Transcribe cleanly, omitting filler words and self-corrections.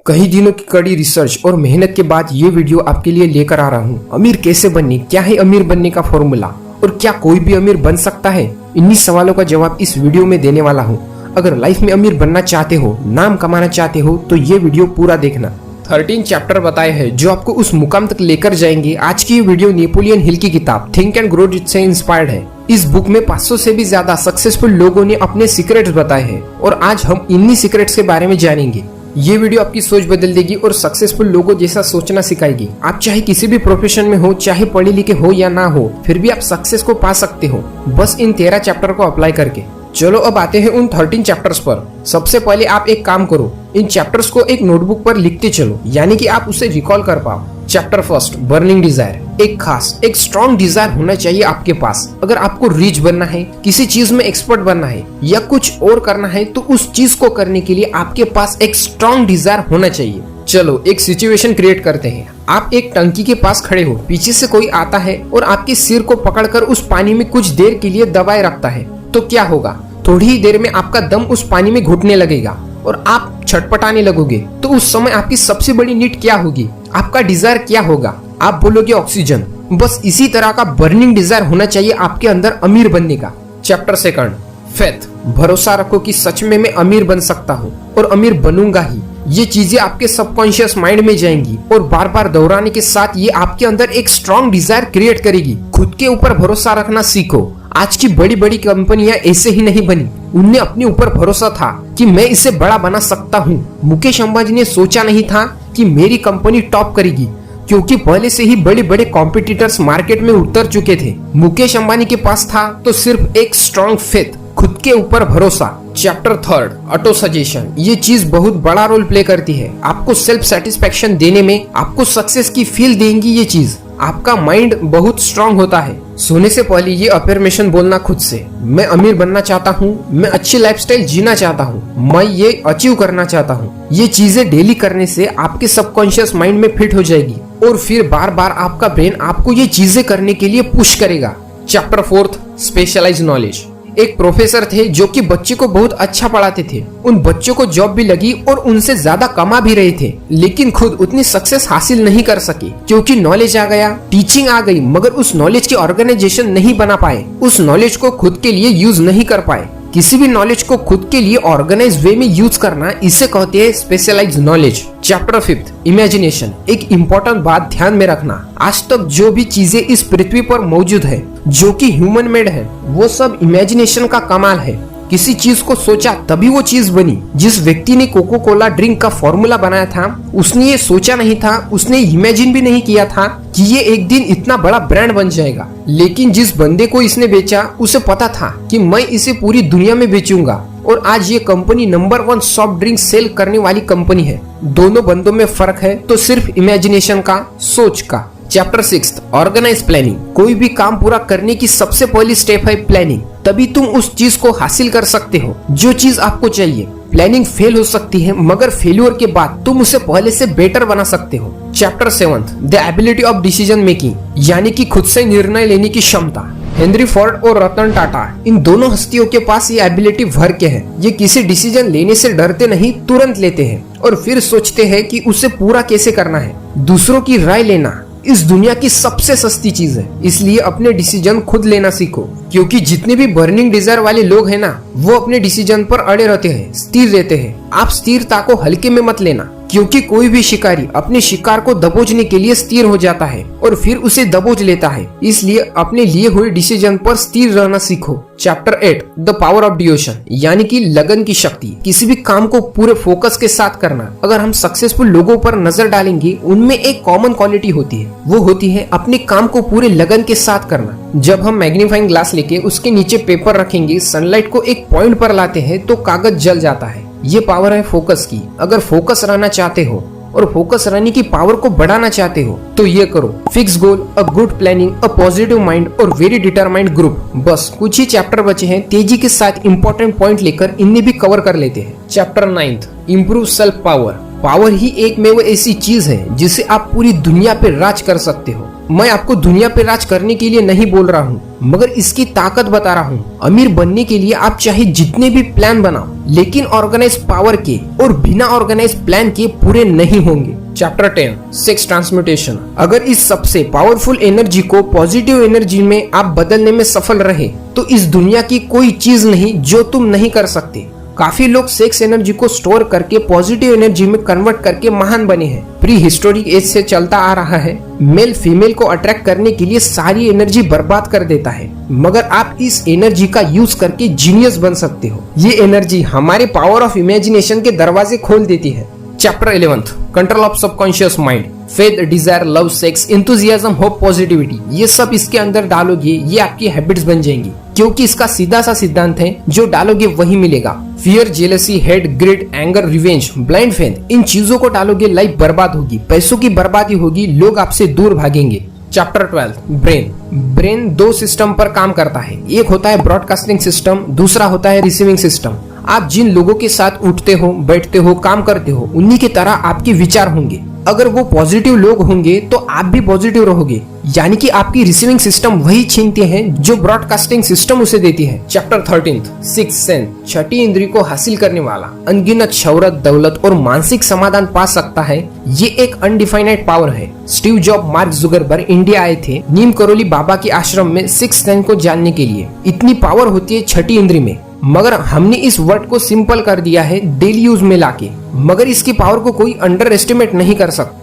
कई दिनों की कड़ी रिसर्च और मेहनत के बाद ये वीडियो आपके लिए लेकर आ रहा हूँ। अमीर कैसे बनने, क्या है अमीर बनने का फॉर्मूला और क्या कोई भी अमीर बन सकता है, इन्हीं सवालों का जवाब इस वीडियो में देने वाला हूँ। अगर लाइफ में अमीर बनना चाहते हो, नाम कमाना चाहते हो तो ये वीडियो पूरा देखना। 13 चैप्टर बताए हैं जो आपको उस मुकाम तक लेकर जाएंगे। आज की ये वीडियो नेपोलियन हिल की किताब थिंक एंड ग्रो रिच से इंस्पायर्ड है। इस बुक में 500 से भी ज्यादा सक्सेसफुल लोगों ने अपने सीक्रेट्स बताए हैं और आज हम इन्हीं सीक्रेट्स के बारे में जानेंगे। ये वीडियो आपकी सोच बदल देगी और सक्सेसफुल लोगों जैसा सोचना सिखाएगी। आप चाहे किसी भी प्रोफेशन में हो, चाहे पढ़े लिखे हो या ना हो, फिर भी आप सक्सेस को पा सकते हो बस इन 13 चैप्टर को अप्लाई करके। चलो अब आते हैं उन 13 चैप्टर्स पर। सबसे पहले आप एक काम करो, इन चैप्टर्स को एक नोटबुक पर लिखते चलो, यानी कि आप उसे रिकॉल कर पाओ। Chapter first, burning desire. एक स्ट्रॉन्ग डिजायर होना चाहिए आपके पास। अगर आपको रिच बनना है, किसी चीज में एक्सपर्ट बनना है या कुछ और करना है तो उस चीज को करने के लिए आपके पास एक स्ट्रॉन्ग डिजायर होना चाहिए। चलो एक सिचुएशन क्रिएट करते हैं। आप एक टंकी के पास खड़े हो, पीछे से कोई आता है और आपके सिर को पकड़कर उस पानी में कुछ देर के लिए दबाए रखता है, तो क्या होगा? थोड़ी ही देर में आपका दम उस पानी में घुटने लगेगा और आप छटपटाने लगोगे। तो उस समय आपकी सबसे बड़ी नीड क्या होगी? आपका डिजायर क्या होगा? आप बोलोगे ऑक्सीजन। बस इसी तरह का बर्निंग डिजायर होना चाहिए आपके अंदर अमीर बनने का। Chapter second, faith. भरोसा रखो कि सच में मैं अमीर बन सकता हूँ और अमीर बनूंगा ही। ये चीजें आपके सबकॉन्शियस माइंड में जाएंगी और बार बार दोहराने के साथ ये आपके अंदर एक स्ट्रॉन्ग डिजायर क्रिएट करेगी। खुद के ऊपर भरोसा रखना सीखो। आज की बड़ी बड़ी कंपनियां ऐसे ही नहीं बनी, उनने अपने ऊपर भरोसा था कि मैं इसे बड़ा बना सकता हूँ। मुकेश अंबानी ने सोचा नहीं था कि मेरी कंपनी टॉप करेगी, क्योंकि पहले से ही बड़े बड़े कॉम्पिटिटर्स मार्केट में उतर चुके थे। मुकेश अंबानी के पास था तो सिर्फ एक स्ट्रॉन्ग फेथ, खुद के ऊपर भरोसा। Chapter third, auto suggestion. ये चीज बहुत बड़ा रोल प्ले करती है आपको सेल्फ सेटिस्फेक्शन देने में, आपको सक्सेस की फील देंगी ये चीज। आपका माइंड बहुत स्ट्रांग होता है। सोने से पहले ये अफर्मेशन बोलना खुद से, मैं अमीर बनना चाहता हूँ, मैं अच्छी लाइफस्टाइल जीना चाहता हूँ, मैं ये अचीव करना चाहता हूँ। ये चीजें डेली करने से आपके सबकॉन्शियस माइंड में फिट हो जाएगी और फिर बार बार आपका ब्रेन आपको ये चीजें करने के लिए पुश करेगा। Chapter fourth, specialise knowledge. एक प्रोफेसर थे जो कि बच्चे को बहुत अच्छा पढ़ाते थे। उन बच्चों को जॉब भी लगी और उनसे ज्यादा कमा भी रहे थे, लेकिन खुद उतनी सक्सेस हासिल नहीं कर सके क्योंकि नॉलेज आ गया, टीचिंग आ गई, मगर उस नॉलेज की ऑर्गेनाइजेशन नहीं बना पाए, उस नॉलेज को खुद के लिए यूज नहीं कर पाए। किसी भी नॉलेज को खुद के लिए ऑर्गेनाइज वे में यूज करना, इसे कहते हैं specialised knowledge. Chapter fifth, imagination. एक इम्पोर्टेंट बात ध्यान में रखना, आज तक जो भी चीजें इस पृथ्वी पर मौजूद है जो कि ह्यूमन मेड है, वो सब इमेजिनेशन का कमाल है। किसी चीज को सोचा तभी वो चीज बनी। जिस व्यक्ति ने कोको कोला ड्रिंक का फॉर्मूला बनाया था, उसने ये सोचा नहीं था, उसने इमेजिन भी नहीं किया था कि ये एक दिन इतना बड़ा ब्रांड बन जाएगा। लेकिन जिस बंदे को इसने बेचा, उसे पता था कि मैं इसे पूरी दुनिया में बेचूंगा और आज ये company number 1 soft drink sell करने वाली कंपनी है। दोनों बंदों में फर्क है तो सिर्फ इमेजिनेशन का, सोच का। Chapter 6, organise planning. कोई भी काम पूरा करने की सबसे पहली स्टेप है प्लानिंग, तभी तुम उस चीज को हासिल कर सकते हो जो चीज आपको चाहिए। प्लानिंग फेल हो सकती है, मगर फेल्योर के बाद तुम उसे पहले से बेटर बना सकते हो। Chapter 7, the ability of decision making, यानी कि खुद से निर्णय लेने की क्षमता। हेनरी फोर्ड और रतन टाटा, इन दोनों हस्तियों के पास ये एबिलिटी भर के है। ये किसी डिसीजन लेने से डरते नहीं, तुरंत लेते हैं और फिर सोचते हैं कि उसे पूरा कैसे करना है। दूसरों की राय लेना इस दुनिया की सबसे सस्ती चीज है, इसलिए अपने डिसीजन खुद लेना सीखो। क्योंकि जितने भी बर्निंग डिजायर वाले लोग हैं ना, वो अपने डिसीजन पर अड़े रहते हैं, स्थिर रहते हैं। आप स्थिरता को हल्के में मत लेना, क्योंकि कोई भी शिकारी अपने शिकार को दबोचने के लिए स्थिर हो जाता है और फिर उसे दबोच लेता है। इसलिए अपने लिए हुए डिसीजन पर स्थिर रहना सीखो। Chapter 8, the power of devotion, यानी कि लगन की शक्ति। किसी भी काम को पूरे फोकस के साथ करना। अगर हम सक्सेसफुल लोगों पर नजर डालेंगे, उनमें एक कॉमन क्वालिटी होती है, वो होती है अपने काम को पूरे लगन के साथ करना। जब हम मैग्नीफाइंग ग्लास लेके उसके नीचे पेपर रखेंगे, सनलाइट को एक पॉइंट पर लाते हैं तो कागज जल जाता है। ये पावर है फोकस की। अगर फोकस रहना चाहते हो और फोकस रहने की पावर को बढ़ाना चाहते हो तो ये करो, fix goal, a good planning, a positive mind और वेरी डिटरमाइंड ग्रुप। बस कुछ ही चैप्टर बचे हैं, तेजी के साथ इंपॉर्टेंट पॉइंट लेकर इन्हें भी कवर कर लेते हैं। Chapter 9, improve self power. Power ही एक में वो ऐसी चीज है जिसे आप पूरी दुनिया पे राज कर सकते हो। मैं आपको दुनिया पे राज करने के लिए नहीं बोल रहा हूँ, मगर इसकी ताकत बता रहा हूँ। अमीर बनने के लिए आप चाहे जितने भी प्लान बनाओ, लेकिन ऑर्गेनाइज पावर के और बिना ऑर्गेनाइज प्लान के पूरे नहीं होंगे। Chapter 10 sex transmutation. अगर इस सबसे पावरफुल एनर्जी को पॉजिटिव एनर्जी में आप बदलने में सफल रहे तो इस दुनिया की कोई चीज नहीं जो तुम नहीं कर सकते। काफी लोग सेक्स एनर्जी को स्टोर करके पॉजिटिव एनर्जी में कन्वर्ट करके महान बने हैं। प्री हिस्टोरिक एज से चलता आ रहा है, मेल फीमेल को अट्रैक्ट करने के लिए सारी एनर्जी बर्बाद कर देता है, मगर आप इस एनर्जी का यूज करके जीनियस बन सकते हो। ये एनर्जी हमारे पावर ऑफ इमेजिनेशन के दरवाजे खोल देती है। Chapter 11 control of subconscious mind. Faith, desire, love, sex, enthusiasm, hope, positivity, ये सब इसके अंदर डालोगे, ये आपकी हैबिट्स बन जाएंगी, क्योंकि इसका सीधा सा सिद्धांत है, जो डालोगे वही मिलेगा। Fear, jealousy, hate, greed, anger, revenge, blind faith, इन चीजों को डालोगे, लाइफ बर्बाद होगी, पैसों की बर्बादी होगी, लोग आपसे दूर भागेंगे। Chapter 12 brain. ब्रेन 2 सिस्टम पर काम करता है। एक होता है ब्रॉडकास्टिंग सिस्टम, दूसरा होता है रिसीविंग सिस्टम। आप जिन लोगों के साथ उठते हो, बैठते हो, काम करते हो, उन्हीं की तरह आपके विचार होंगे। अगर वो पॉजिटिव लोग होंगे तो आप भी पॉजिटिव रहोगे, यानी कि आपकी रिसीविंग सिस्टम वही छीनते हैं जो ब्रॉडकास्टिंग सिस्टम उसे देती है। Chapter 13 sixth sense. छठी इंद्री को हासिल करने वाला अनगिनत शौहरत, दौलत और मानसिक समाधान पा सकता है। ये एक अनडिफाइनाइड पावर है। Steve job, mark Zuckerberg India आए थे नीम करोली बाबा के आश्रम में सिक्स्थ सेंस को जानने के लिए। इतनी पावर होती है छठी इंद्री में, मगर हमने इस वर्ड को सिंपल कर दिया है डेली यूज में लाके, मगर इसकी पावर को कोई अंडर एस्टिमेट नहीं कर सकता।